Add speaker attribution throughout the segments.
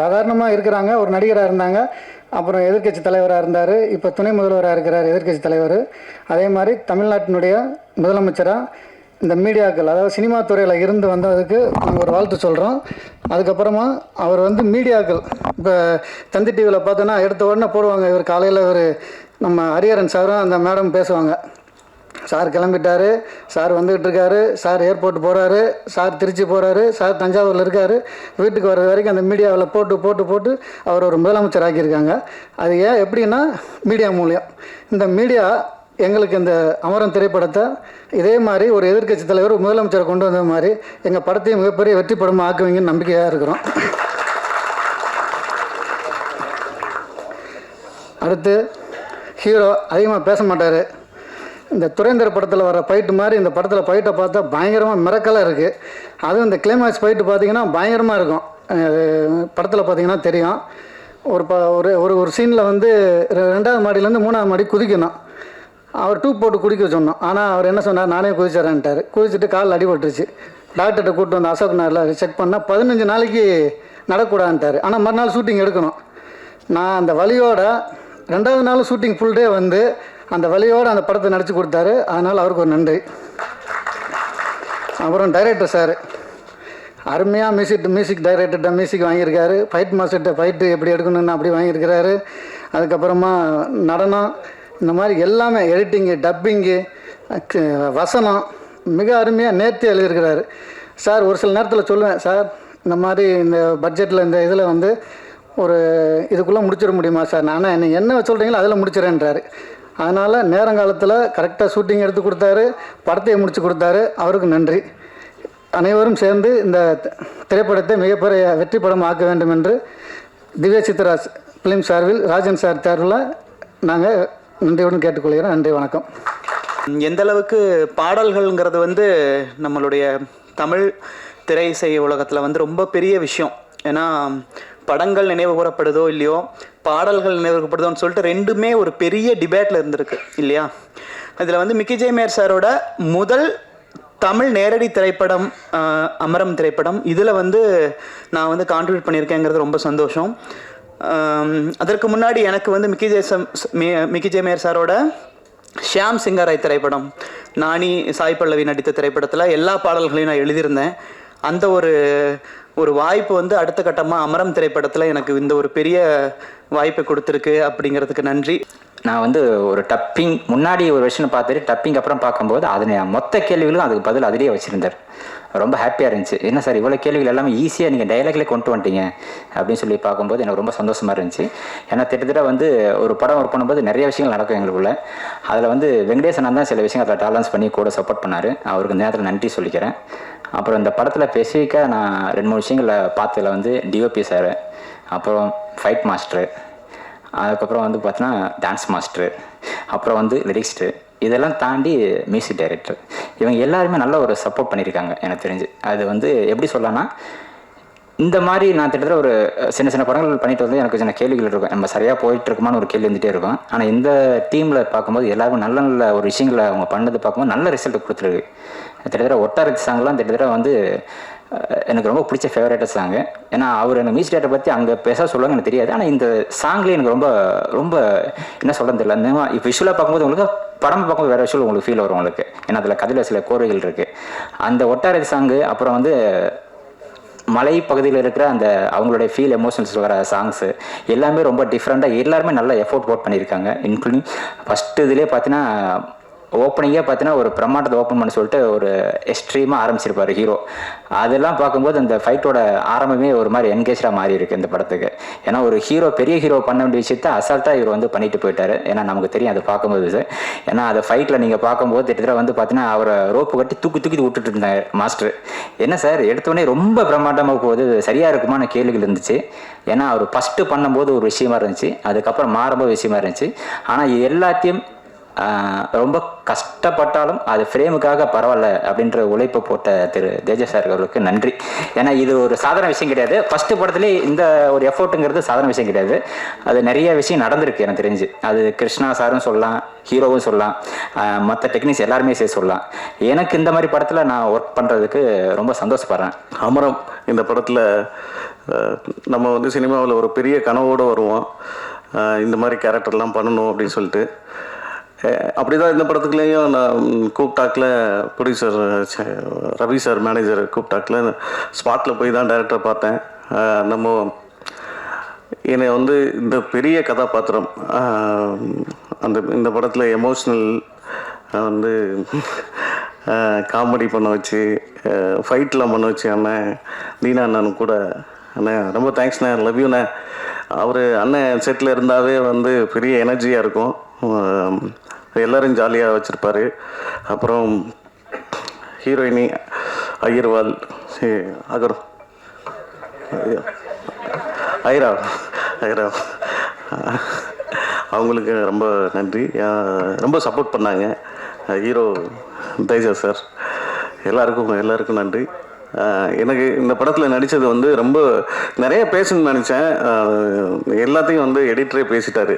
Speaker 1: சாதாரணமாக இருக்கிறாங்க. ஒரு நடிகராக இருந்தாங்க, அப்புறம் எதிர்க்கட்சி தலைவராக இருந்தார், இப்போ துணை முதல்வராக இருக்கிறார் எதிர்க்கட்சி தலைவர். அதே மாதிரி தமிழ்நாட்டினுடைய முதலமைச்சராக இந்த மீடியாக்கள், அதாவது சினிமா துறையில் இருந்து வந்ததுக்கு நாங்கள் ஒரு வாழ்த்து சொல்கிறோம். அதுக்கப்புறமா அவர் வந்து மீடியாக்கள், இப்போ தந்தி டிவியில் பார்த்தோன்னா எடுத்த உடனே போடுவாங்க, இவர் காலையில் இவர் நம்ம ஹரிஹரன் சாரும் அந்த மேடம் பேசுவாங்க, சார் கிளம்பிட்டார், சார் வந்துக்கிட்டு இருக்காரு, சார் ஏர்போர்ட் போகிறாரு, சார் திருச்சி போகிறாரு, சார் தஞ்சாவூரில் இருக்கார், வீட்டுக்கு வர்றது வரைக்கும் அந்த மீடியாவில் போட்டு போட்டு போட்டு அவர் ஒரு முதலமைச்சர் ஆக்கியிருக்காங்க. அது ஏன் எப்படின்னா மீடியா மூலியம். இந்த மீடியா எங்களுக்கு இந்த அமரன் திரைப்படத்தை இதே மாதிரி ஒரு எதிர்க்கட்சி தலைவர் முதலமைச்சரை கொண்டு வந்த மாதிரி எங்கள் படத்தையும் மிகப்பெரிய வெற்றி படமாக ஆக்குவீங்கன்னு நம்பிக்கையாக இருக்கிறோம். அடுத்து ஹீரோ அதிகமாக பேச மாட்டார். இந்த துரைந்தர் படத்தில் வர ஃபைட்டு மாதிரி இந்த படத்தில் ஃபைட்டை பார்த்தா பயங்கரமாக மிரக்கலாக இருக்குது. அதுவும் இந்த கிளைமேக்ஸ் ஃபைட்டு பார்த்திங்கன்னா பயங்கரமாக இருக்கும். படத்தில் பார்த்திங்கன்னா தெரியும். ஒரு ஒரு சீனில் வந்து 2வது மாடியிலேருந்து 3வது மாடி குதிக்கணும். அவர் டூப் போட்டு குடிக்க சொன்னோம். ஆனால் அவர் என்ன சொன்னார், நானே குதிச்சிட்றேன்ட்டார். குதிச்சுட்டு காலில் அடிபட்டுருச்சு. டாக்டர்கிட்ட கூப்பிட்டு வந்து அசோக் நகரில் செக் பண்ணால் 15 நாளைக்கு நடக்கூடாதுன்ட்டார். ஆனால் மறுநாள் ஷூட்டிங் எடுக்கணும். நான் அந்த வலியோட 2வது நாள் ஷூட்டிங் ஃபுல் டே வந்து அந்த வலியோடு அந்த படத்தை நடித்து கொடுத்தாரு. அதனால் அவருக்கு ஒரு நன்றி. அப்புறம் டைரக்டர் சார் அருமையாக மியூசிக் டைரக்டர்கிட்ட மியூசிக் வாங்கியிருக்காரு. ஃபைட் மாஸ்டர்கிட்ட ஃபைட்டு எப்படி எடுக்கணும்னு அப்படி வாங்கியிருக்கிறாரு. அதுக்கப்புறமா நடனம், இந்த மாதிரி எல்லாமே, எடிட்டிங்கு, டப்பிங்கு, வசனம் மிக அருமையாக நேர்த்தி எழுதியிருக்கிறாரு. சார் ஒரு சில நேரத்தில் சொல்லுவேன், சார் இந்த மாதிரி இந்த பட்ஜெட்டில் இந்த இதில் வந்து ஒரு இதுக்குள்ளே முடிச்சிட முடியுமா சார், நானே என்ன சொல்கிறீங்களோ அதில் முடிச்சிடறேன்றாரு. அதனால் நேரங்காலத்தில் கரெக்டாக ஷூட்டிங் எடுத்து கொடுத்தாரு, படத்தையை முடித்து கொடுத்தாரு. அவருக்கு நன்றி. அனைவரும் சேர்ந்து இந்த திரைப்படத்தை மிகப்பெரிய வெற்றி படம் ஆக்க வேண்டும் என்று திவ்ய சித்ராஸ் ஃபிலிம் சார்பில் ராஜன் சார் தேர்வில் நாங்கள் நன்றியுடன் கேட்டுக்கொள்கிறோம். நன்றி, வணக்கம்.
Speaker 2: எந்த அளவுக்கு பாடல்கள்ங்கிறது வந்து நம்மளுடைய தமிழ் திரை இசை உலகத்தில் வந்து ரொம்ப பெரிய விஷயம். ஏன்னா படங்கள் நினைவு கூறப்படுதோ இல்லையோ, பாடல்கள் நினைவு கூறப்படுதோன்னு சொல்லிட்டு ரெண்டுமே ஒரு பெரிய டிபேட்டில் இருந்திருக்கு இல்லையா. இதில் வந்து மிக்கி ஜே மேயர் சாரோட முதல் தமிழ் நேரடி திரைப்படம் அமரம் திரைப்படம், இதில் வந்து நான் வந்து கான்ட்ரிபியூட் பண்ணியிருக்கேங்கிறது ரொம்ப சந்தோஷம். அதற்கு முன்னாடி எனக்கு வந்து மிக்கி ஜே மேயர் சாரோட ஷியாம் சிங்கராய் திரைப்படம், நானி சாய் பல்லவி நடித்த திரைப்படத்தில் எல்லா பாடல்களையும் நான் எழுதியிருந்தேன். அந்த ஒரு வாய்ப்பு வந்து அடுத்த கட்டமாக அமரம் திரைப்படத்தில் எனக்கு இந்த ஒரு பெரிய வாய்ப்பை கொடுத்துருக்கு. அப்படிங்கிறதுக்கு நன்றி.
Speaker 3: நான் வந்து ஒரு டப்பிங் முன்னாடி ஒரு விஷயம் பார்த்துட்டு டப்பிங் அப்புறம் பார்க்கும்போது அது மொத்த கேள்விகளும் அதுக்கு பதில் அதிலேயே வச்சுருந்தார். ரொம்ப ஹாப்பியாக இருந்துச்சு. என்ன சார் இவ்வளோ கேள்விகள் எல்லாமே ஈஸியாக நீங்கள் டைலாக்லேயே கொண்டு வந்துட்டீங்க அப்படின்னு சொல்லி பார்க்கும்போது எனக்கு ரொம்ப சந்தோஷமாக இருந்துச்சு. ஏன்னா திட்டத்தட்ட வந்து ஒரு படம் ஒர்க் பண்ணும்போது நிறைய விஷயங்கள் நடக்கும் எங்களுக்குள்ள. அதில் வந்து வெங்கடேசன் தான் சில விஷயங்கள் அதில் டாலன்ஸ் பண்ணி கூட சப்போர்ட் பண்ணார். அவருக்கு இந்த நேரத்தில் நன்றி சொல்லிக்கிறேன். அப்புறம் இந்த படத்தில் ஸ்பெசிஃபிக்காக நான் 2-3 விஷயங்களை பார்த்ததில் வந்து டிஓபி சார், அப்புறம் ஃபைட் மாஸ்டரு, அதுக்கப்புறம் வந்து பார்த்தீங்கன்னா டான்ஸ் மாஸ்டரு, அப்புறம் வந்து லிரிக்ஸ்ட்டு, இதெல்லாம் தாண்டி மியூசிக் டைரக்டர், இவங்க எல்லாருமே நல்ல ஒரு சப்போர்ட் பண்ணியிருக்காங்க எனக்கு தெரிஞ்சு. அது வந்து எப்படி சொல்லலாம்னா, இந்த மாதிரி நான் திட்டத்தட்ட ஒரு சின்ன படங்கள் பண்ணிட்டு வந்து எனக்கு சின்ன கேள்விகள் இருக்கும், நம்ம சரியாக போயிட்டு இருக்குமான்னு ஒரு கேள்வி இருந்துகிட்டே இருக்கும். ஆனால் இந்த டீமில் பார்க்கும்போது எல்லாருமே நல்ல ஒரு விஷயங்களை அவங்க பண்ணது பார்க்கும்போது நல்ல ரிசல்ட் கொடுத்துருக்கு. திட்டத்தட்ட ஒட்டாரத்தி சாங்லாம் திட்டத்தட்ட வந்து எனக்கு ரொம்ப பிடிச்ச ஃபேவரேட்டாக சாங்கு. ஏன்னா அவர் எனக்கு மியூசிக் டேரக்டரை பற்றி அங்கே பேச சொல்லுவாங்க எனக்கு தெரியாது. ஆனால் இந்த சாங்லேயே எனக்கு ரொம்ப என்ன சொல்கிறது தெரியல. அந்த இப்போ விஷுவலாக பார்க்கும்போது உங்களுக்கு படம் பார்க்கும்போது வேறு விஷயம் உங்களுக்கு ஃபீல் வரும் உங்களுக்கு. ஏன்னா அதில் கதையில் சில கோர்வைகள் இருக்குது. அந்த ஒட்டாரத்தி சாங்கு, அப்புறம் வந்து மலை பகுதியில் இருக்கிற அந்த அவங்களுடைய ஃபீல் எமோஷன்ஸ் வர சாங்ஸு எல்லாமே ரொம்ப டிஃப்ரெண்ட்டாக எல்லாருமே நல்லா எஃபோர்ட் போட் பண்ணியிருக்காங்க. இன்க்ளூடிங் ஃபஸ்ட்டு இதுலேயே பார்த்தீங்கன்னா ஓப்பனிங்கே பார்த்தீங்கன்னா ஒரு பிரம்மாண்டத்தை ஓப்பன் பண்ண சொல்லிட்டு ஒரு எக்ஸ்ட்ரீமாக ஆரம்பிச்சிருப்பார் ஹீரோ. அதெல்லாம் பார்க்கும்போது அந்த ஃபைட்டோட ஆரம்பமே ஒரு மாதிரி என்கேஜாக மாறி இருக்குது இந்த படத்துக்கு. ஏன்னா ஒரு பெரிய ஹீரோ பண்ண வேண்டிய விஷயத்தை அசால்ட்டாக இவர் வந்து பண்ணிட்டு போயிட்டார். ஏன்னா நமக்கு தெரியும் அதை பார்க்கும்போது. ஏன்னா அதை ஃபைட்டில் நீங்கள் பார்க்கும்போது திட்டத்தட்ட வந்து பார்த்தீங்கன்னா அவரை ரோப்பு கட்டி தூக்கி விட்டுட்டு இருந்தார் மாஸ்டர். என்ன சார் எடுத்தோடனே ரொம்ப பிரம்மாண்டமாக போகுது, சரியாக இருக்குமான கேள்விகள் இருந்துச்சு. ஏன்னா அவர் ஃபஸ்ட்டு பண்ணும்போது ஒரு விஷயமா இருந்துச்சு, அதுக்கப்புறம் மாறும்போது விஷயமா இருந்துச்சு. ஆனால் எல்லாத்தையும் ரொம்ப கஷ்டப்பட்டாலும் அது ஃப்ரேமுக்காக பரவாயில்ல அப்படின்ற உழைப்பு போட்ட திரு தேஜஸ் சார் அவர்களுக்கு நன்றி. ஏன்னா இது ஒரு சாதாரண விஷயம் கிடையாது. ஃபஸ்ட்டு படத்துலேயே இந்த ஒரு எஃபோர்ட்டுங்கிறது சாதாரண விஷயம் கிடையாது. அது நிறைய விஷயம் நடந்திருக்கு எனக்கு தெரிஞ்சு. அது கிருஷ்ணா சாரும் சொல்லலாம், ஹீரோவும் சொல்லலாம், மற்ற டெக்னீஷியன் எல்லாருமே சேர்த்து சொல்லலாம். எனக்கு இந்த மாதிரி படத்தில் நான் ஒர்க் பண்ணுறதுக்கு ரொம்ப சந்தோஷப்படுறேன்.
Speaker 4: அமரம் இந்த படத்தில் நம்ம வந்து சினிமாவில் ஒரு பெரிய கனவோடு வருவோம், இந்த மாதிரி கேரக்டர்லாம் பண்ணணும் அப்படின்னு சொல்லிட்டு. அப்படி தான் இந்த படத்துக்குள்ளேயும் நான் கூப்பிட்டாக்கில் ப்ரொடியூசர் ரவி சார் மேனேஜர் கூப்பிட்டாக்கில் ஸ்பாட்டில் போய் தான் டைரக்டரை பார்த்தேன். நம்ம என்னை வந்து இந்த பெரிய கதாபாத்திரம் இந்த படத்தில் எமோஷ்னல் வந்து காமெடி பண்ண வச்சு ஃபைட்லாம் பண்ண வச்சு அண்ணன் தீனா அண்ணனும் கூட அண்ணன் ரொம்ப தேங்க்ஸ்ண்ணே, லவ் யூண்ணே. அவர் அண்ணன் செட்டில் இருந்தாவே வந்து பெரிய எனர்ஜியாக இருக்கும், எல்லோரும் ஜாலியாக வச்சுருப்பார். அப்புறம் ஹீரோயினி அய்யர்வால் அகர் ஐரா அவங்களுக்கு ரொம்ப நன்றி. ரொம்ப சப்போர்ட் பண்ணாங்க ஹீரோ தேஜஸ் சார். எல்லாருக்கும் நன்றி. எனக்கு இந்த படத்தில் நடித்தது வந்து ரொம்ப நிறைய பேசணும்னு நினச்சேன், எல்லாத்தையும் வந்து எடிட்டரே பேசிட்டாரு.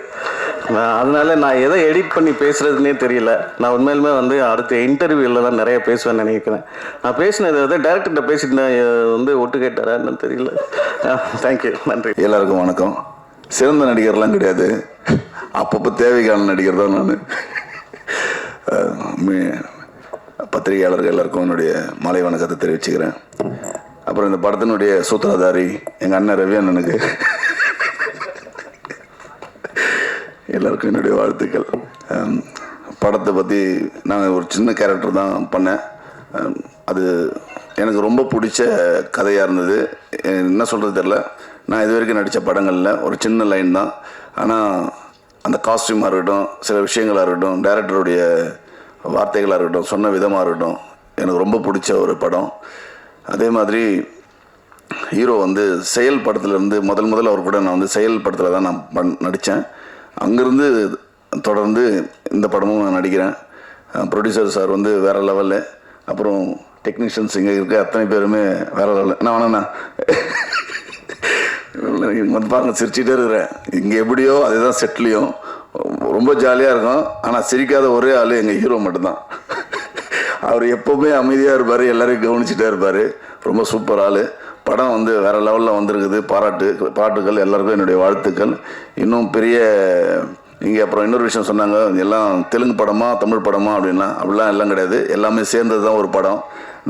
Speaker 4: அதனால நான் எதை எடிட் பண்ணி பேசுகிறதுனே தெரியல. நான் உண்மையிலுமே வந்து அடுத்த இன்டர்வியூவில் தான் நிறைய பேசுவேன்னு நினைக்கிறேன். நான் பேசினது வந்து டேரக்டர்கிட்ட பேசிட்டு வந்து ஒட்டு கேட்டாரா என்னன்னு தெரியல. தேங்க்யூ, நன்றி.
Speaker 5: எல்லாருக்கும் வணக்கம். சிறந்த நடிகர்லாம் கிடையாது, அப்பப்போ தேவைக்கான நடிகர் தான் நான். பத்திரிகையாளர்கள் எல்லாருக்கும் என்னுடைய மாலை வணக்கத்தை தெரிவிச்சுக்கிறேன். அப்புறம் இந்த படத்தினுடைய சூத்திரதாரி எங்கள் அண்ணன் ரவி அண்ணனுக்கு எல்லாருக்கும் என்னுடைய வாழ்த்துக்கள். படத்தை பற்றி நான் ஒரு சின்ன கேரக்டர் தான் பண்ணேன். அது எனக்கு ரொம்ப பிடிச்ச கதையாக இருந்தது. என்ன சொல்கிறது தெரில, நான் இது வரைக்கும் நடித்த படங்களில் ஒரு சின்ன லைன் தான். ஆனால் அந்த காஸ்டியூமாக இருக்கட்டும், சில விஷயங்களாக இருக்கட்டும், டைரக்டருடைய வார்த்தைகளாக இருக்கட்டும், சொன்ன விதமாக இருக்கட்டும், எனக்கு ரொம்ப பிடிச்ச ஒரு படம். அதே மாதிரி ஹீரோ வந்து செயல் படத்துலேருந்து முதல் அவர் கூட நான் வந்து செயல் படத்தில் தான் நான் நடித்தேன். அங்கேருந்து தொடர்ந்து இந்த படமும் நான் நடிக்கிறேன். ப்ரொடியூசர் சார் வந்து வேறு லெவலில், அப்புறம் டெக்னீஷியன்ஸ் இங்கே இருக்க அத்தனை பேருமே வேறு லெவலில். நான் வேணா வந்து பாருங்கள், சிரிச்சிட்டே இருக்கிறேன். இங்கே எப்படியோ அதே தான் செட்லேயும் ரொம்ப ஜாலியாக இருக்கும். ஆனால் சிரிக்காத ஒரே ஆள் எங்கள் ஹீரோ மட்டும்தான். அவர் எப்போவுமே அமைதியாக இருப்பார், எல்லோரையும் கவனிச்சுட்டே இருப்பார். ரொம்ப சூப்பர் ஆள். படம் வந்து வேறு லெவலில் வந்திருக்குது. பாராட்டுகள், எல்லாருக்கும் என்னுடைய வாழ்த்துக்கள். இன்னும் பெரிய இங்கே அப்புறம் இன்னொரு விஷயம் சொன்னாங்க, எல்லாம் தெலுங்கு படமா தமிழ் படமா அப்படிலாம் எல்லாம் கிடையாது, எல்லாமே சேர்ந்தது தான் ஒரு படம்.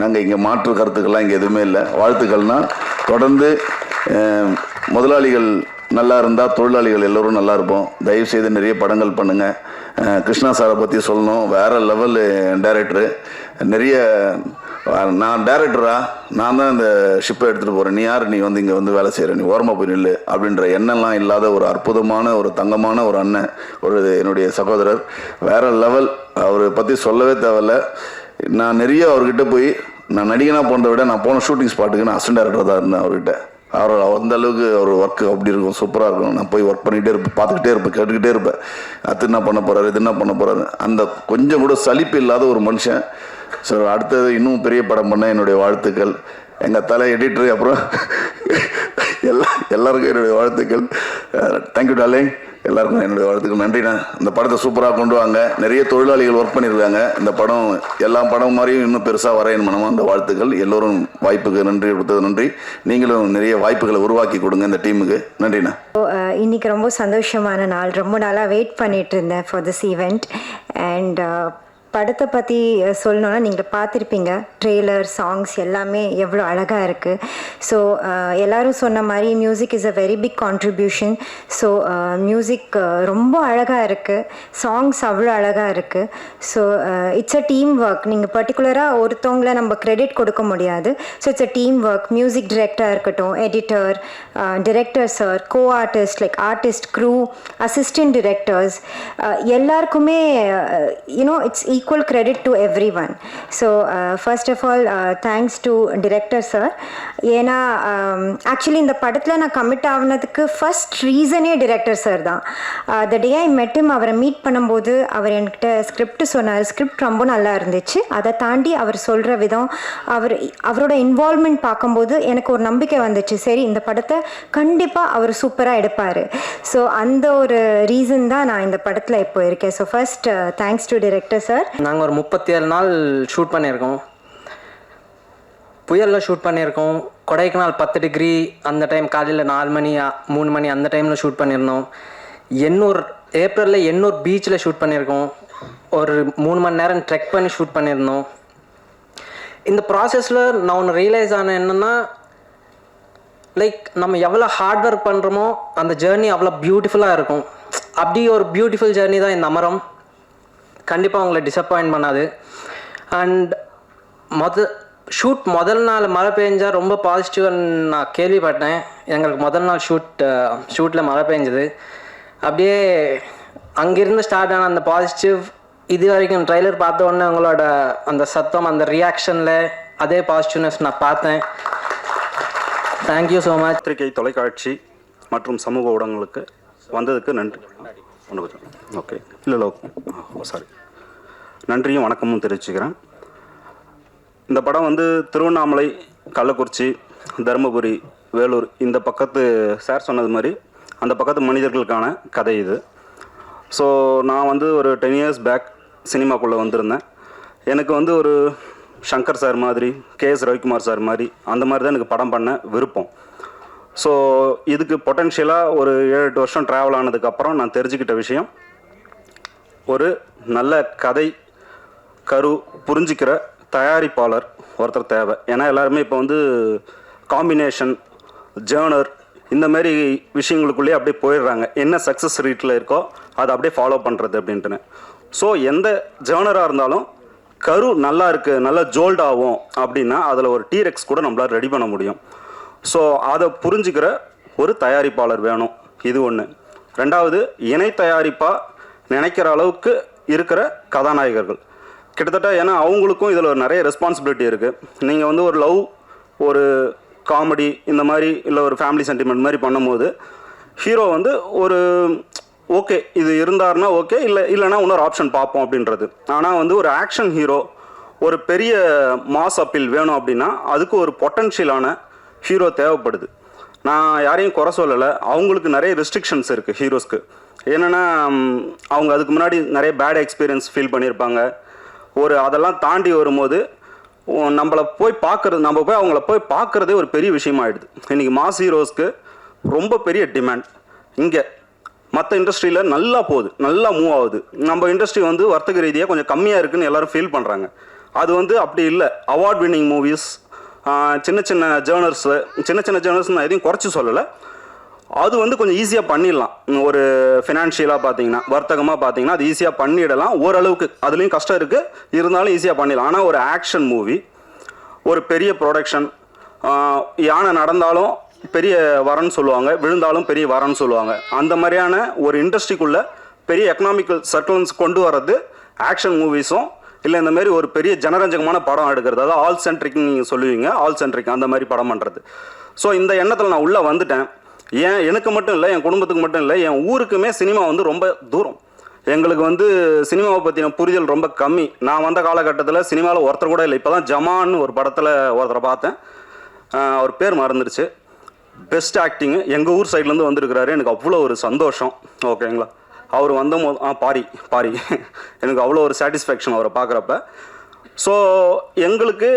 Speaker 5: நாங்கள் இங்கே மாற்று கருத்துக்கள்லாம் இங்கே எதுவுமே இல்லை. வாழ்த்துக்கள்னால் தொடர்ந்து முதலாளிகள் நல்லா இருந்தால் தொழிலாளிகள் எல்லோரும் நல்லா இருப்போம். தயவுசெய்து நிறைய படங்கள் பண்ணுங்கள். கிருஷ்ணா சாரை பற்றி சொல்லணும், வேறு லெவல் டைரக்டரு. நிறைய நான் டைரக்டரா, நான் தான் இந்த ஷிப்பை எடுத்துகிட்டு போகிறேன், நீ யார், நீ வந்து இங்கே வந்து வேலை செய்கிற, நீ ஓரமாக போய் நில்லு அப்படின்ற எண்ணம்லாம் இல்லாத ஒரு அற்புதமான ஒரு தங்கமான ஒரு அண்ணன், ஒரு என்னுடைய சகோதரர், வேறு லெவல். அவரை பற்றி சொல்லவே தேவையில்ல. நான் நிறைய அவர்கிட்ட போய் நான் நடிகனாக போனதை விட நான் போன ஷூட்டிங் ஸ்பாட்டுக்கு நான் அசிஸ்டன்ட் டைரக்டர் தான் இருந்தேன் அவர்கிட்ட. அந்த அளவுக்கு அவர் ஒர்க்கு அப்படி இருக்கும், சூப்பராக இருக்கும். நான் போய் ஒர்க் பண்ணிகிட்டே இருப்பேன், பார்த்துக்கிட்டே இருப்பேன், கேட்டுக்கிட்டே இருப்பேன். அது என்ன பண்ண போகிறாரு, இது என்ன பண்ண போகிறாரு, அந்த கொஞ்சம் கூட சலிப்பு இல்லாத ஒரு மனுஷன். ஸோ அடுத்தது இன்னும் பெரிய படம் பண்ண என்னுடைய வாழ்த்துக்கள். எங்கள் தலை எடிட்டரு, அப்புறம் எல்லாருக்கும் என்னுடைய வாழ்த்துக்கள். தேங்க்யூ டார்லிங், எல்லாருக்கும் என்னுடைய வாழ்த்துக்கள். நன்றிண்ணா. இந்த படத்தை சூப்பராக கொண்டு வாங்க. நிறைய தொழிலாளிகள் ஒர்க் பண்ணியிருக்காங்க. இந்த படம் எல்லா படம் மாதிரியும் இன்னும் பெருசாக வரையணும் மனமாக அந்த வாழ்த்துக்கள். எல்லோரும் வாய்ப்புக்கு நன்றி கொடுத்தது நன்றி. நீங்களும் நிறைய வாய்ப்புகளை உருவாக்கி கொடுங்க இந்த டீமுக்கு. நன்றிண்ணா.
Speaker 6: இன்னைக்கு ரொம்ப சந்தோஷமான நாள். ரொம்ப நாளாக வெயிட் பண்ணிட்டு இருந்தேன் ஃபார் திஸ் ஈவெண்ட். அண்ட் படத்தை பற்றி சொல்லணுன்னா நீங்கள் பார்த்துருப்பீங்க, ட்ரெய்லர், சாங்ஸ் எல்லாமே எவ்வளோ அழகாக இருக்குது. ஸோ எல்லோரும் சொன்ன மாதிரி music is a very big contribution. So music ரொம்ப அழகாக இருக்குது, சாங்ஸ் அவ்வளோ அழகாக இருக்குது. So it's a team work. நீங்கள் பர்டிகுலராக ஒருத்தவங்களை நம்ம கிரெடிட் கொடுக்க முடியாது. So it's a team work. Music டைரக்டராக இருக்கட்டும், editor, director sir, co artist like artist, crew, assistant directors, எல்லாருக்குமே you know it's equal credit to everyone. So first of all, thanks to director sir. ஏன்னா actually இந்த படத்தில் நான் commit ஆகினதுக்கு first ரீசனே director sir தான். த டே ஐ மெட் ஹிம், அவரை மீட் பண்ணும்போது அவர் என்கிட்ட ஸ்கிரிப்ட் சொன்னார். ஸ்கிரிப்ட் ரொம்ப நல்லா இருந்துச்சு. அதை தாண்டி அவர் சொல்கிற விதம், அவரோட இன்வால்மெண்ட் பார்க்கும்போது எனக்கு ஒரு நம்பிக்கை வந்துச்சு, சரி இந்த படத்தை கண்டிப்பாக அவர் சூப்பராக எடுப்பார். ஸோ அந்த ஒரு ரீசன் தான் நான் இந்த படத்தில் இப்போ இருக்கேன். So first thanks to director sir.
Speaker 7: நாங்கள் ஒரு 37 நாள் ஷூட் பண்ணியிருக்கோம். புயலில் ஷூட் பண்ணியிருக்கோம். கொடைக்கானல் 10 டிகிரி அந்த டைம், காலையில் 4 மணி 3 மணி அந்த டைமில் ஷூட் பண்ணியிருந்தோம். ஏப்ரலில் எண்ணூர் பீச்சில் ஷூட் பண்ணியிருக்கோம். ஒரு 3 மணி நேரம் ட்ரெக் பண்ணி ஷூட் பண்ணியிருந்தோம். இந்த ப்ராசஸில் நான் ஒன்று ரியலைஸ் ஆன என்னென்னா, லைக் நம்ம எவ்வளோ ஹார்ட் ஒர்க் பண்ணுறோமோ அந்த ஜேர்னி அவ்வளோ பியூட்டிஃபுல்லாக இருக்கும். அப்படி ஒரு பியூட்டிஃபுல் ஜேர்னி தான் இந்த அமரம். கண்டிப்பாக உங்களை டிசப்பாயின்ட் பண்ணாது. அண்ட் ஷூட் முதல் நாள் மழை பெஞ்சால் ரொம்ப பாசிட்டிவ்னு நான் கேள்விப்பட்டேன். எங்களுக்கு முதல் நாள் ஷூட்டில் மழை பெஞ்சது. அப்படியே அங்கேருந்து ஸ்டார்ட் ஆன அந்த பாசிட்டிவ் இது வரைக்கும் ட்ரைலர் பார்த்த உடனே உங்களோட அந்த சத்தம், அந்த ரியாக்ஷனில் அதே பாசிட்டிவ்னஸ் நான் பார்த்தேன். Thank you so much.
Speaker 8: பத்திரிகை, தொலைக்காட்சி மற்றும் சமூக ஊடகங்களுக்கு வந்ததுக்கு நன்றி. ஓகே, இல்லை சாரி, நன்றியும் வணக்கமும் தெரிவிச்சுக்கிறேன். இந்த படம் வந்து திருவண்ணாமலை, கள்ளக்குறிச்சி, தருமபுரி, வேலூர் இந்த பக்கத்து சார் சொன்னது மாதிரி அந்த பக்கத்து மனிதர்களுக்கான கதை இது. ஸோ நான் வந்து ஒரு 10 years பேக் சினிமாக்குள்ளே வந்திருந்தேன். எனக்கு வந்து ஒரு சங்கர் சார் மாதிரி, KS ரவிக்குமார் சார் மாதிரி அந்த மாதிரி தான் எனக்கு படம் பண்ண விருப்பம். ஸோ இதுக்கு பொட்டென்ஷியலாக ஒரு 7-8 வருஷம் ட்ராவல் ஆனதுக்கப்புறம் நான் தெரிஞ்சுக்கிட்ட விஷயம், ஒரு நல்ல கதை கரு புரிஞ்சிக்கிற தயாரிப்பாளர் ஒருத்தர் தேவை. ஏன்னா எல்லாருமே இப்போ வந்து காம்பினேஷன், ஜேர்னர் இந்த மாதிரி விஷயங்களுக்குள்ளேயே அப்படியே போயிடுறாங்க. என்ன சக்ஸஸ் ரேட்டில் இருக்கோ அதை அப்படியே ஃபாலோ பண்ணுறது அப்படின்ட்டுன்னு. ஸோ எந்த ஜேர்னராக இருந்தாலும் கரு நல்லா இருக்குது, நல்லா ஜோல்ட் ஆகும் அப்படின்னா அதில் ஒரு டீரெக்ஸ் கூட நம்மளால் ரெடி பண்ண முடியும். ஸோ அதை புரிஞ்சுக்கிற ஒரு தயாரிப்பாளர் வேணும், இது ஒன்று. ரெண்டாவது, இணை தயாரிப்பாக நினைக்கிற அளவுக்கு இருக்கிற கதாநாயகர்கள் கிட்டத்தட்ட, ஏன்னா அவங்களுக்கும் இதில் ஒரு நிறைய ரெஸ்பான்சிபிலிட்டி இருக்குது. நீங்கள் வந்து ஒரு லவ், ஒரு காமெடி இந்த மாதிரி இல்லை ஒரு ஃபேமிலி சென்டிமெண்ட் மாதிரி பண்ணும்போது ஹீரோ வந்து ஒரு ஓகே இது இருந்தாருன்னா ஓகே, இல்லைனா இன்னொரு ஆப்ஷன் பார்ப்போம் அப்படின்றது. ஆனால் வந்து ஒரு ஆக்ஷன் ஹீரோ, ஒரு பெரிய மாஸ் அப்பீல் வேணும் அப்படின்னா அதுக்கு ஒரு பொட்டன்ஷியலான ஹீரோ தேவைப்படுது. நான் யாரையும் குறை சொல்லலை, அவங்களுக்கு நிறைய ரெஸ்ட்ரிக்ஷன்ஸ் இருக்குது ஹீரோஸ்க்கு. என்னென்னா அவங்க அதுக்கு முன்னாடி நிறைய பேட் எக்ஸ்பீரியன்ஸ் ஃபீல் பண்ணியிருப்பாங்க. அதெல்லாம் தாண்டி வரும்போது நம்மளை போய் பார்க்குறது, நம்ம போய் அவங்கள போய் பார்க்குறதே ஒரு பெரிய விஷயமாகிடுது. இன்றைக்கி மாஸ் ஹீரோஸ்க்கு ரொம்ப பெரிய டிமாண்ட். இங்கே மற்ற இண்டஸ்ட்ரியில் நல்லா போகுது, நல்லா மூவ் ஆகுது. நம்ம இண்டஸ்ட்ரி வந்து வர்த்தக ரீதியாக கொஞ்சம் கம்மியாக இருக்குதுன்னு எல்லோரும் ஃபீல் பண்ணுறாங்க. அது வந்து அப்படி இல்லை. அவார்ட் வின்னிங் மூவிஸ், சின்ன சின்ன ஜேர்னர்ஸ் நான் எதையும் குறைச்சி சொல்லலை. அது வந்து கொஞ்சம் ஈஸியாக பண்ணிடலாம். ஒரு ஃபினான்ஷியலாக பார்த்தீங்கன்னா, வர்த்தகமாக பார்த்தீங்கன்னா அது ஈஸியாக பண்ணிடலாம் ஓரளவுக்கு. அதுலேயும் கஷ்டம் இருக்குது, இருந்தாலும் ஈஸியாக பண்ணிடலாம். ஆனால் ஒரு ஆக்ஷன் மூவி, ஒரு பெரிய ப்ரொடக்ஷன், யானை நடந்தாலும் பெரிய வரன்னு சொல்லுவாங்க, விழுந்தாலும் பெரிய வரன்னு சொல்லுவாங்க. அந்த மாதிரியான ஒரு இண்டஸ்ட்ரிக்குள்ளே பெரிய எக்கனாமிக்கல் சர்க்கிள்ஸ் கொண்டு வர்றது ஆக்ஷன் மூவிஸும், இல்லை இந்த மாதிரி ஒரு பெரிய ஜனரஞ்சகமான படம் எடுக்கிறது, அதாவது ஆல் சென்ட்ரிக்னு நீங்கள் சொல்லுவீங்க, ஆல் சென்ட்ரிக் அந்த மாதிரி படம் பண்ணுறது. ஸோ இந்த எண்ணத்தில் நான் உள்ளே வந்துட்டேன். ஏன் எனக்கு மட்டும் இல்லை, என் குடும்பத்துக்கு மட்டும் இல்லை, என் ஊருக்குமே சினிமா வந்து ரொம்ப தூரம். எங்களுக்கு வந்து சினிமாவை பற்றின புரிதல் ரொம்ப கம்மி. நான் வந்த காலகட்டத்தில் சினிமாவில் ஒருத்தர் கூட இல்லை. இப்போ தான் ஜமான்னு ஒரு படத்தில் ஒருத்தரை பார்த்தேன், அவர் பேர் மறந்துடுச்சு. பெஸ்ட் ஆக்டிங்கு எங்கள் ஊர் சைட்லேருந்து வந்திருக்கிறாரு. எனக்கு அவ்வளோ ஒரு சந்தோஷம். ஓகேங்களா, அவர் வந்தபோது பாரி எனக்கு அவ்வளோ ஒரு சாட்டிஸ்ஃபேக்ஷன் அவரை பார்க்குறப்ப. ஸோ எங்களுக்கு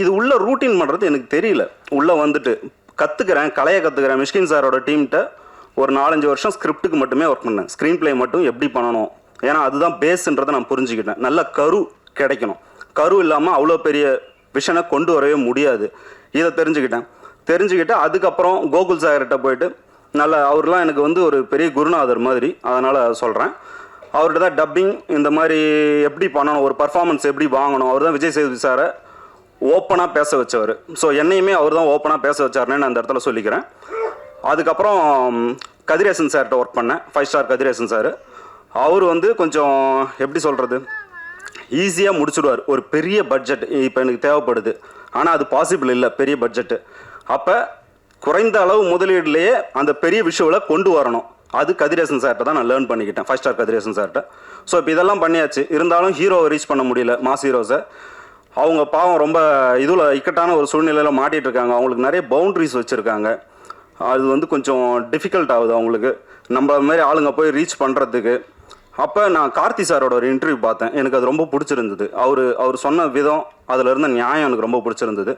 Speaker 8: இது உள்ள ரூட்டீன் பண்ணுறது எனக்கு தெரியல. உள்ளே வந்துட்டு கலையை கற்றுக்கிறேன். மிஷ்கின் சாரோட டீம்கிட்ட ஒரு 4-5 வருஷம் ஸ்கிரிப்டுக்கு மட்டுமே ஒர்க் பண்ணேன். ஸ்க்ரீன் பிளே மட்டும் எப்படி பண்ணணும், ஏன்னா அதுதான் பேஸுன்றதை நான் புரிஞ்சுக்கிட்டேன். நல்ல கரு கிடைக்கணும். கரு இல்லாமல் அவ்வளோ பெரிய விஷனை கொண்டு வரவே முடியாது. இதை தெரிஞ்சுக்கிட்டு அதுக்கப்புறம் கோகுல் சார்கிட்ட போயிட்டு அவர்லாம் எனக்கு வந்து ஒரு பெரிய குருநாதர் மாதிரி, அதனால் சொல்கிறேன். அவர்கிட்ட தான் டப்பிங் இந்த மாதிரி எப்படி பண்ணணும், ஒரு பர்ஃபார்மன்ஸ் எப்படி வாங்கணும், அவர் தான் விஜய் சேதுபதி சாரை ஓப்பனாக பேச வச்சவர். ஸோ என்னையுமே அவர் தான் ஓப்பனாக பேச வச்சாருன்னு நான் அந்த இடத்துல சொல்லிக்கிறேன். அதுக்கப்புறம் கதிரேசன் சார்கிட்ட ஒர்க் பண்ணேன், 5 ஸ்டார் கதிரேசன் சார். அவர் வந்து கொஞ்சம் எப்படி சொல்கிறது, ஈஸியாக முடிச்சுடுவார். ஒரு பெரிய பட்ஜெட் இப்போ எனக்கு தேவைப்படுது, ஆனால் அது பாசிபிள் இல்லை பெரிய பட்ஜெட்டு. அப்போ குறைந்த அளவு முதலீடுலேயே அந்த பெரிய விஷுவலை கொண்டு வரணும். அது கதிரேசன் சார்கிட்ட தான் நான் லேர்ன் பண்ணிக்கிட்டேன், 5 ஸ்டார் கதிரேசன் சார்கிட்ட. ஸோ இப்போ இதெல்லாம் பண்ணியாச்சு. இருந்தாலும் ஹீரோவை ரீச் பண்ண முடியல, மாஸ் ஹீரோஸை. அவங்க பாவம் ரொம்ப இதில் இக்கட்டான ஒரு சூழ்நிலையில் மாட்டிகிட்டு இருக்காங்க. அவங்களுக்கு நிறைய பவுண்ட்ரிஸ் வச்சுருக்காங்க. அது வந்து கொஞ்சம் டிஃபிகல்ட் ஆகுது அவங்களுக்கு, நம்ம மாதிரி ஆளுங்க போய் ரீச் பண்ணுறதுக்கு. அப்போ நான் கார்த்தி சாரோட ஒரு இன்டர்வியூ பார்த்தேன், எனக்கு அது ரொம்ப பிடிச்சிருந்தது. அவர் சொன்ன விதம், அதில் இருந்த நியாயம் எனக்கு ரொம்ப பிடிச்சிருந்தது.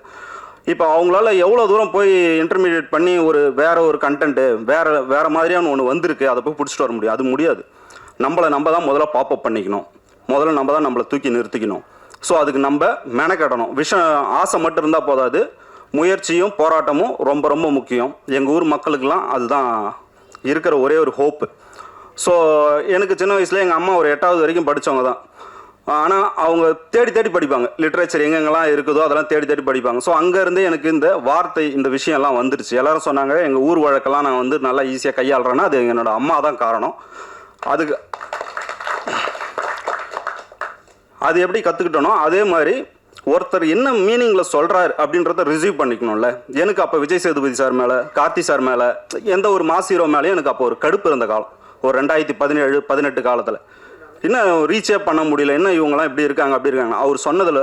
Speaker 8: இப்போ அவங்களால எவ்வளோ தூரம் போய் இன்டர்மீடியேட் பண்ணி வேற ஒரு கண்டென்ட்டு வேறு மாதிரியான ஒன்று வந்திருக்கு, அதை போய் பிடிச்சிட்டு வர முடியும். அது முடியாது. நம்ம தான் முதல்ல பாப்பப் பண்ணிக்கணும், முதல்ல நம்ம தான் நம்மளை தூக்கி நிறுத்திக்கணும். ஸோ அதுக்கு நம்ம மெனக்கட்டணும். ஆசை மட்டும் இருந்தால் போதாது, முயற்சியும் போராட்டமும் ரொம்ப ரொம்ப முக்கியம். எங்கள் ஊர் மக்களுக்கெல்லாம் அதுதான் இருக்கிற ஒரே ஒரு ஹோப்பு. ஸோ எனக்கு சின்ன வயசில் எங்கள் அம்மா ஒரு 8வது வரைக்கும் படித்தவங்க தான். ஆனால் அவங்க தேடி தேடி படிப்பாங்க, லிட்ரேச்சர் எங்கெங்கெல்லாம் இருக்குதோ அதெல்லாம் தேடி தேடி படிப்பாங்க. ஸோ அங்கேருந்து எனக்கு இந்த வார்த்தை, இந்த விஷயம்லாம் வந்துருச்சு. எல்லோரும் சொன்னாங்க எங்கள் ஊர் வழக்கெல்லாம் நான் வந்து நல்லா ஈஸியாக கையாளுறேன்னா அது என்னோடய அம்மா தான் காரணம். அதுக்கு அது எப்படி கற்றுக்கிட்டனோ அதே மாதிரி ஒருத்தர் என்ன மீனிங்கில் சொல்கிறார் அப்படின்றத ரிசீவ் பண்ணிக்கணும்ல. எனக்கு அப்போ விஜய் சேதுபதி சார் மேலே, கார்த்தி சார் மேலே, எந்த ஒரு மாஸ் ஹீரோ மேலேயும் எனக்கு அப்போ ஒரு கடுப்பு இருந்த காலம். ஒரு 2017-18 காலத்தில் இன்னும் ரீச்சே பண்ண முடியல, என்ன இவங்கெல்லாம் இப்படி இருக்காங்க அப்படி இருக்காங்க. அவர் சொன்னதில்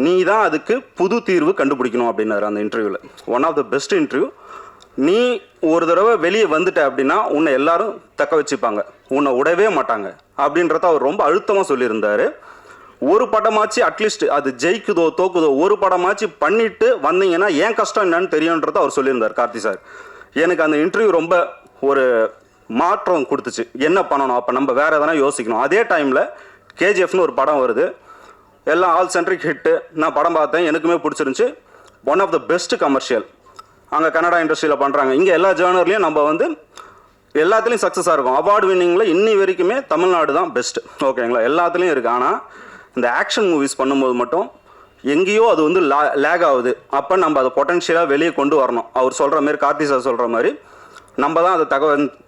Speaker 8: நீ தான் அதுக்கு புது தீர்வு கண்டுபிடிக்கணும் அப்படின்னாரு அந்த இன்டர்வியூவில். One of the best interview. நீ ஒரு தடவை வெளியே வந்துட்ட அப்படின்னா உன்னை எல்லாரும் தக்க வச்சுப்பாங்க, உன்னை விடவே மாட்டாங்க அப்படின்றத அவர் ரொம்ப அழுத்தமாக சொல்லியிருந்தார். ஒரு படமாச்சு அட்லீஸ்ட் அது ஜெயிக்குதோ தோக்குதோ ஒரு படமாச்சு பண்ணிட்டு வந்தீங்கன்னா ஏன் கஷ்டம் என்னன்னு தெரியுன்றத அவர் சொல்லியிருந்தார் கார்த்தி சார். எனக்கு அந்த இன்டர்வியூ ரொம்ப ஒரு மாற்றம் கொடுத்துச்சு. என்ன பண்ணணும், அப்போ நம்ம வேறு எதனா யோசிக்கணும். அதே டைமில் கேஜிஎஃப்னு ஒரு படம் வருது, எல்லாம் ஆல் சென்ட்ரிக் ஹிட்டு. நான் படம் பார்த்தேன், எனக்குமே பிடிச்சிருந்துச்சி. One of the best commercial அங்கே கன்னடா இண்டஸ்ட்ரியில் பண்ணுறாங்க. இங்கே எல்லா ஜேர்னர்லையும் நம்ம வந்து எல்லாத்துலேயும் சக்ஸஸாக இருக்கும். அவார்டு வின்னிங்கில் இன்னி வரைக்குமே தமிழ்நாடு தான் பெஸ்ட். ஓகேங்களா, எல்லாத்துலேயும் இருக்குது. ஆனால் இந்த ஆக்ஷன் மூவிஸ் பண்ணும்போது மட்டும் எங்கேயோ அது வந்து லேக் ஆகுது. அப்போ நம்ம அதை பொட்டன்ஷியலாக வெளியே கொண்டு வரணும். அவர் சொல்கிற மாதிரி, கார்த்தி சார் சொல்கிற மாதிரி நம்ம தான் அதை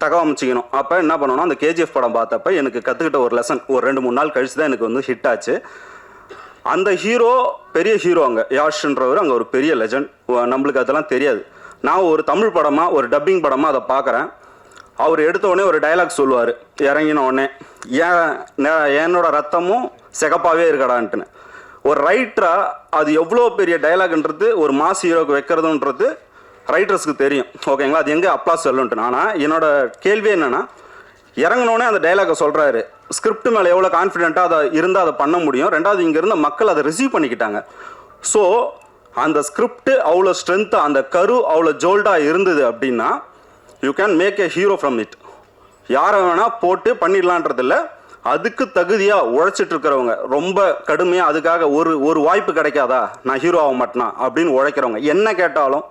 Speaker 8: தகவமைச்சிக்கணும். அப்போ என்ன பண்ணணும், அந்த கேஜிஎஃப் படம் பார்த்தப்ப எனக்கு கற்றுக்கிட்ட ஒரு லெசன் ஒரு 2-3 நாள் கழிச்சு தான் எனக்கு வந்து ஹிட் ஆச்சு. அந்த ஹீரோ பெரிய ஹீரோ, அங்கே யாஷ்ன்றவர் அங்கே ஒரு பெரிய லெஜண்ட். நம்மளுக்கு அதெல்லாம் தெரியாது. நான் ஒரு தமிழ் படமாக, ஒரு டப்பிங் படமாக அதை பார்க்குறேன். அவர் எடுத்த உடனே ஒரு டைலாக் சொல்லுவார் இறங்கின உடனே, என்னோட ரத்தமும் சிகப்பாகவே இருக்கடான்ட்டுன்னு. ஒரு ரைட்டராக அது எவ்வளோ பெரிய டைலாக்ன்றது ஒரு மாஸ் ஹீரோக்கு வைக்கிறதுன்றது ரைட்டர்ஸ்க்கு தெரியும். ஓகேங்களா, அது எங்கே அப்ளாஸ் சொல்லுன்ட்டு. ஆனால் என்னோட கேள்வி என்னென்னா, இறங்கினோடனே அந்த டைலாகை சொல்கிறாரு. ஸ்கிரிப்ட் மேலே எவ்வளோ கான்ஃபிடென்ட்டாக அதை இருந்தால் அதை பண்ண முடியும். ரெண்டாவது, இங்கே இருந்த மக்கள் அதை ரிசீவ் பண்ணிக்கிட்டாங்க. ஸோ அந்த ஸ்கிரிப்ட் அவ்வளோ ஸ்ட்ரென்த்தாக, அந்த கரு அவ்வளோ ஜோல்டாக இருந்தது அப்படின்னா you can make a hero from it. யாரை வேணால் போட்டு பண்ணிடலான்றதில்ல, அதுக்கு தகுதியாக உழைச்சிட்டு இருக்கிறவங்க, ரொம்ப கடுமையாக அதுக்காக ஒரு வாய்ப்பு கிடைக்காதா, நான் ஹீரோ ஆக மாட்டேனா அப்படின்னு உழைக்கிறவங்க, என்ன கேட்டாலும்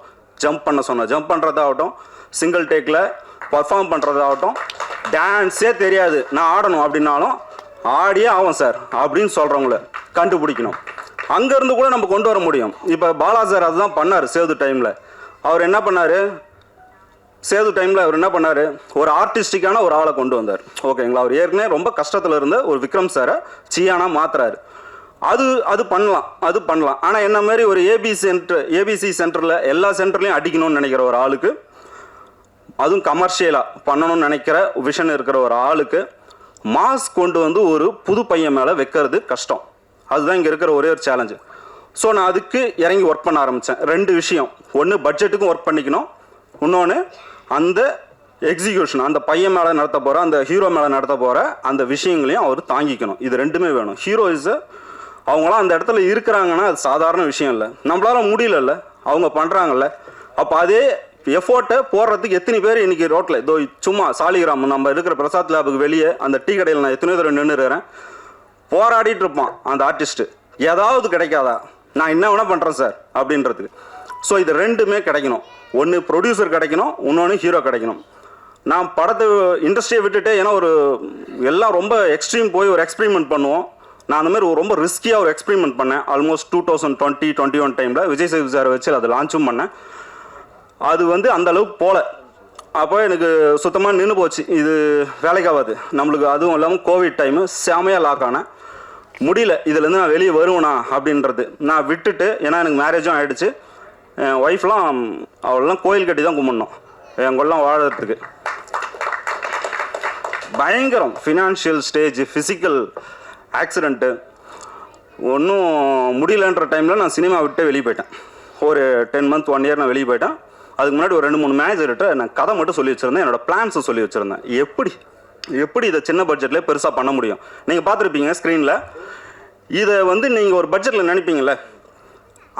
Speaker 8: ஜம்ப் பண்ண சொன்னேன். ஜம்ப் பண்ணுறதாகட்டும், சிங்கிள் டேக்கில் பர்ஃபார்ம் பண்ணுறதாகட்டும், டான்ஸே தெரியாது நான் ஆடணும் அப்படின்னாலும் ஆடியே ஆகும் சார் அப்படின்னு சொல்கிறவங்கள கண்டுபிடிக்கணும். அங்கேருந்து கூட நம்ம கொண்டு வர முடியும். இப்போ பாலா சார் அதுதான் பண்ணார் சேது டைமில். அவர் என்ன பண்ணார், சேது டைமில் அவர் என்ன பண்ணார், ஒரு ஆர்டிஸ்டிக்கான ஒரு ஆளை கொண்டு வந்தார். ஓகேங்களா, அவர் ஏற்கனவே ரொம்ப கஷ்டத்தில் இருந்த ஒரு விக்ரம் சாரை சியானா மாத்துறாரு. அது பண்ணலாம். ஆனால் என்ன மாதிரி ஒரு ஏபிசி சென்டரில் எல்லா சென்டர்லையும் அடிக்கணும்னு நினைக்கிற ஒரு ஆளுக்கு, அதுவும் கமர்ஷியலாக பண்ணணும்னு நினைக்கிற விஷன் இருக்கிற ஒரு ஆளுக்கு மாஸ் கொண்டு வந்து ஒரு புது பையன் மேலே வைக்கிறது கஷ்டம். அதுதான் இங்கே இருக்கிற ஒரே ஒரு சேலஞ்சு. ஸோ நான் அதுக்கு இறங்கி ஒர்க் பண்ண ஆரம்பித்தேன். 2 விஷயம். ஒன்று, பட்ஜெட்டுக்கும் ஒர்க் பண்ணிக்கணும். இன்னொன்று, அந்த எக்ஸிக்யூஷன், அந்த பையன் மேலே நடத்த போகிற, அந்த ஹீரோ மேலே நடத்த போகிற அந்த விஷயங்களையும் அவர் தாங்கிக்கணும். இது 2மே வேணும். ஹீரோ அவங்களாம் அந்த இடத்துல இருக்கிறாங்கன்னா அது சாதாரண விஷயம் இல்லை. நம்மளால முடியலல்ல, அவங்க பண்ணுறாங்கல்ல. அப்போ அதே எஃபோர்ட்டை போடுறதுக்கு எத்தனை பேர் இன்றைக்கி ரோட்டில், இதோ சும்மா சாலிகிராமம் நம்ம இருக்கிற பிரசாத் லேபுக்கு வெளியே அந்த டீ கடையில் நான் எத்தனையோ தடவை நின்றுறேன், போராடிட்டு இருப்பான் அந்த ஆர்டிஸ்ட்டு. ஏதாவது கிடைக்காதா, நான் என்ன வேணால் பண்ணுறேன் சார் அப்படின்றதுக்கு. ஸோ இது 2மே கிடைக்கணும். ஒன்று ப்ரொடியூசர் கிடைக்கணும், இன்னொன்று ஹீரோ கிடைக்கணும். நான் படத்தை இண்டஸ்ட்ரியை விட்டுட்டு, ஏன்னா எல்லாம் ரொம்ப எக்ஸ்ட்ரீம் போய் ஒரு எக்ஸ்பெரிமெண்ட் பண்ணுவோம். நான் அந்த மாதிரி ரொம்ப ரிஸ்கியாக ஒரு எக்ஸ்பெரிமெண்ட் பண்ணேன். ஆல்மோஸ்ட் 2020-21 டைமில் விஜய் சேது சாரை வச்சு அதை லான்ச்சும் பண்ணேன். அது வந்து அந்த அளவுக்கு போகல. அப்போ எனக்கு சுத்தமாக நின்று போச்சு, இது வேலைக்காகாது நம்மளுக்கு. அதுவும் இல்லாமல் கோவிட் டைமு செமையாக லாக் ஆனேன். முடியல, இதுலேருந்து நான் வெளியே வருவேனா அப்படின்றது. நான் விட்டுட்டு, ஏன்னா எனக்கு மேரேஜும் ஆகிடுச்சு, என் ஒய்ஃப்லாம் அவளெல்லாம் கோயில் கட்டி தான் கும்பிடணும் என் கொள்ளலாம் வாழறதுக்கு. பயங்கரம் ஃபினான்ஷியல் ஸ்டேஜ், ஃபிசிக்கல் ஆக்சிடெண்ட்டு, ஒன்றும் முடியலன்ற டைமில் நான் சினிமா விட்டு வெளியே போயிட்டேன். ஒரு 10 month 1 year நான் வெளியே போயிட்டேன். அதுக்கு முன்னாடி ஒரு 2-3 மேனேஜர்கிட்ட நான் கதை மட்டும் சொல்லி வச்சுருந்தேன், என்னோடய பிளான்ஸை சொல்லி வச்சுருந்தேன். எப்படி இதை சின்ன பட்ஜெட்லேயே பெருசாக பண்ண முடியும். நீங்கள் பார்த்துருப்பீங்க ஸ்க்ரீனில், இதை வந்து நீங்கள் ஒரு பட்ஜெட்டில் நினைப்பீங்களே,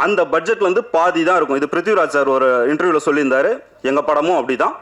Speaker 8: அந்த பட்ஜெட்லேருந்து பாதி தான் இருக்கும். இது பிருத்திவிராஜ் சார் ஒரு இன்டர்வியூவில் சொல்லியிருந்தார், எங்கள் படமும் அப்படி தான்.